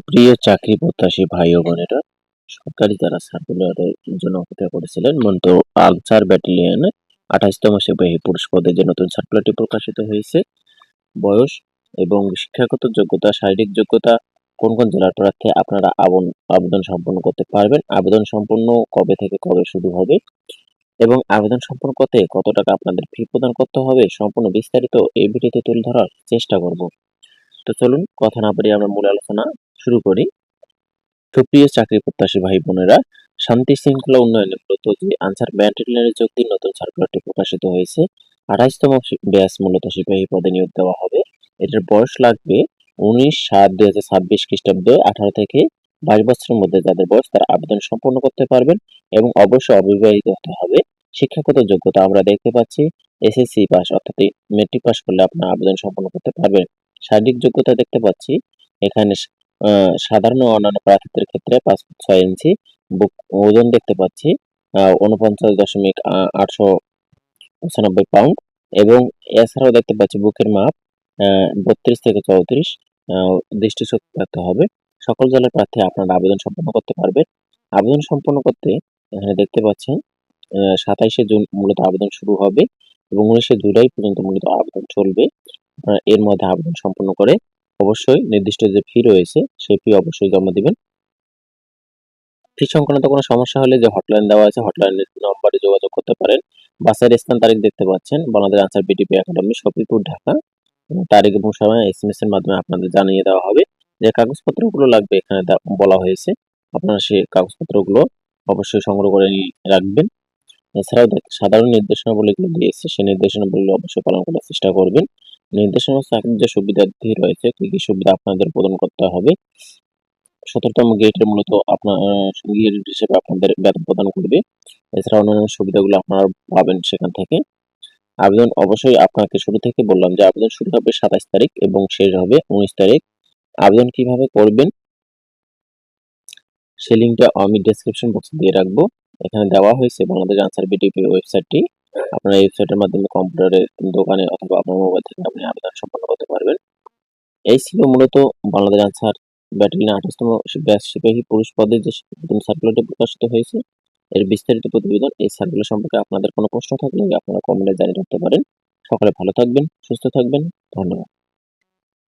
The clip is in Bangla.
সুপ্রিয় চাকরি প্রত্যাশী ভাই ও বোনেরা, সরকারি যারা সার্কুলারের জন্য অপেক্ষা করেছিলেন, মূলত আনসার ব্যাটালিয়নে 28তম সিপাহী পুরুষ পদে যে নতুন সার্কুলারটি প্রকাশিত হয়েছে, বয়স এবং শিক্ষাগত যোগ্যতা, শারীরিক যোগ্যতা, কোন কোন জেলার প্রার্থী আপনারা আবেদন সম্পন্ন করতে পারবেন, আবেদন সম্পন্ন কবে থেকে কবে শুরু হবে এবং আবেদন সম্পন্ন করতে কত টাকা আপনাদের ফি প্রদান করতে হবে, সম্পূর্ণ বিস্তারিত এই ভিডিওতে তুলে ধরার চেষ্টা করব। তো চলুন কথা না বাড়িয়ে আমরা মূল আলোচনা শুরু করি। সুপ্রিয় চাকরি প্রত্যাশী ভাই বোনেরা, শান্তি শৃঙ্খলা উন্নয়নে মূলত যে আনসার ব্যাটালিয়নের যোগদান নতুন সার্কুলারটি প্রকাশিত হয়েছে, 28তম ব্যাচ মূলত সিপাহী পদে নিয়োগ দেওয়া হবে। এটার বয়স লাগবে 19/7/2026 খ্রিস্টাব্দে 18 থেকে 22 বছরের মধ্যে যাদের বয়স তারা আবেদন সম্পন্ন করতে পারবেন এবং অবশ্যই অবিবাহিত হতে হবে। শিক্ষাগত যোগ্যতা আমরা দেখতে পাচ্ছি এসএসসি পাস অর্থাৎ মেট্রিক পাস করলে আপনারা আবেদন সম্পন্ন করতে পারবেন। শারীরিক যোগ্যতা দেখতে পাচ্ছি এখানে সাধারণ ও অন্যান্য প্রার্থীদের ক্ষেত্রে 5 ফুট 6 ইঞ্চি, বুক ওজন দেখতে পাচ্ছি 49.895 পাউন্ড এবং এছাড়াও দেখতে পাচ্ছি বুকের মাপ 32 থেকে 34, দৃষ্টিশক্তি থাকতে হবে। সকল জেলার প্রার্থী আপনারা আবেদন সম্পন্ন করতে পারবেন। আবেদন সম্পন্ন করতে এখানে দেখতে পাচ্ছেন 27শে জুন মূলত আবেদন শুরু হবে এবং 19শে জুলাই পর্যন্ত মূলত আবেদন চলবে। এর মধ্যে আবেদন সম্পন্ন করে অবশ্যই নির্দিষ্ট যে ফি রয়েছে সেই ফি অবশ্যই জমা দিবেন। ফি সংক্রান্ত কোনো সমস্যা হলে যে হটলাইন দেওয়া আছে হটলাইনের নম্বরে যোগাযোগ করতে পারেন। বাছাইয়ের স্থান তারিখ দেখতে পাচ্ছেন বাংলাদেশ আনসার বিডিপি একাডেমি, শফিপুর, ঢাকা। তারিখ এবং সময় এসএমএস এর মাধ্যমে আপনাদের জানিয়ে দেওয়া হবে। যে কাগজপত্রগুলো লাগবে এখানে বলা হয়েছে, আপনারা সেই কাগজপত্রগুলো অবশ্যই সংগ্রহ করে রাখবেন। এছাড়াও সাধারণ নির্দেশনাবলীগুলো দিয়েছে সেই নির্দেশনাবলীগুলো অবশ্যই পালন করার চেষ্টা করবেন। নির্দেশনা চাকরির যে সুবিধার্থী রয়েছে কি কি সুবিধা আপনাদের প্রদান করতে হবে, 17তম গ্রেডের মূলত আপনার গ্রেড হিসেবে আপনাদের বেতন প্রদান করবে। এছাড়া অন্যান্য সুবিধাগুলো আপনারা পাবেন সেখান থেকে। আবেদন অবশ্যই আপনাকে শুরু থেকে বললাম যে আবেদন শুরু হবে 27 তারিখ এবং শেষ হবে 19 তারিখ। আবেদন কিভাবে করবেন সেই লিঙ্কটা আমি ডেসক্রিপশন বক্সে দিয়ে রাখবো। এখানে দেওয়া হয়েছে বাংলাদেশ আনসার বিডিপি ওয়েবসাইটটি। আপনারা এই ওয়েবসাইটের মাধ্যমে কম্পিউটারের দোকানে অথবা আপনার মোবাইল থেকে আপনি আবেদন সম্পন্ন করতে পারবেন। এই ছিল মূলত বাংলাদেশ আনসার ব্যাটালিয়ন 28তম ব্যাচ সিপাহী পুরুষ পদে যে নতুন সার্কুলারটি প্রকাশিত হয়েছে এর বিস্তারিত প্রতিবেদন। এই সার্কুলার সম্পর্কে আপনাদের কোনো প্রশ্ন থাকলে আপনারা কমেন্টে জানিয়ে রাখতে পারেন। সকলে ভালো থাকবেন, সুস্থ থাকবেন। ধন্যবাদ।